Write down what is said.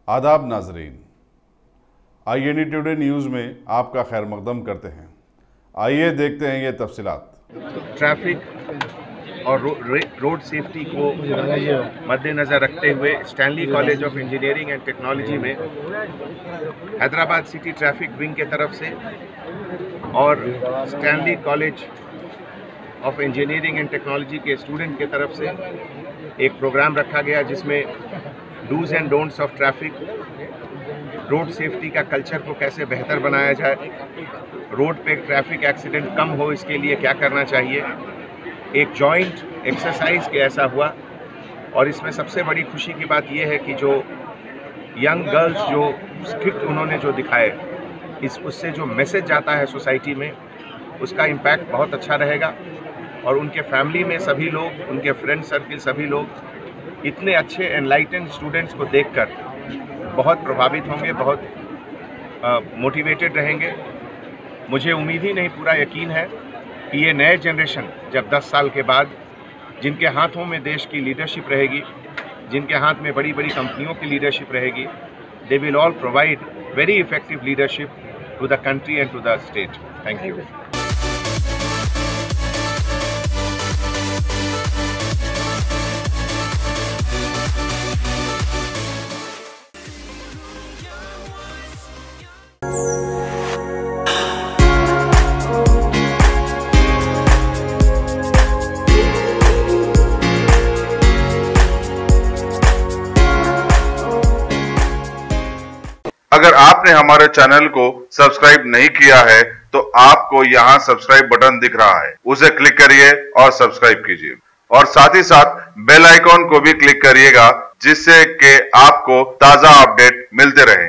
आदाब नाजरीन, INA today news में आपका खैर मकदम करते हैं। आइए देखते हैं ये तफसीलात। ट्रैफिक और रोड सेफ्टी को मद्देनज़र रखते हुए Stanley college of engineering and technology में हैदराबाद सिटी ट्रैफिक विंग के तरफ से और Stanley college of engineering and technology के स्टूडेंट के तरफ से एक प्रोग्राम रखा गया जिसमें dos and don'ts of traffic, road safety का कल्चर को कैसे बेहतर बनाया जाए, रोड पे ट्रैफिक एक्सीडेंट कम हो इसके लिए क्या करना चाहिए, एक जॉइंट एक्सरसाइज के ऐसा हुआ। और इसमें सबसे बड़ी खुशी की बात यह है कि जो यंग गर्ल्स जो स्क्रिप्ट उन्होंने जो दिखाए, उससे जो मैसेज जाता है सोसाइटी में, उसका इम्पैक्ट बहुत अच्छा रहेगा। और उनके फैमिली में सभी लोग, उनके फ्रेंड सर्किल सभी लोग इतने अच्छे एनलाइटेंड स्टूडेंट्स को देखकर बहुत प्रभावित होंगे, बहुत मोटिवेटेड रहेंगे। मुझे उम्मीद ही नहीं, पूरा यकीन है कि ये नए जनरेशन जब 10 साल के बाद जिनके हाथों में देश की लीडरशिप रहेगी, जिनके हाथ में बड़ी बड़ी कंपनियों की लीडरशिप रहेगी, they will all provide very effective leadership to the country and to the state. Thank you. अगर आपने हमारे चैनल को सब्सक्राइब नहीं किया है तो आपको यहाँ सब्सक्राइब बटन दिख रहा है, उसे क्लिक करिए और सब्सक्राइब कीजिए और साथ ही साथ बेल आइकॉन को भी क्लिक करिएगा जिससे कि आपको ताजा अपडेट मिलते रहे।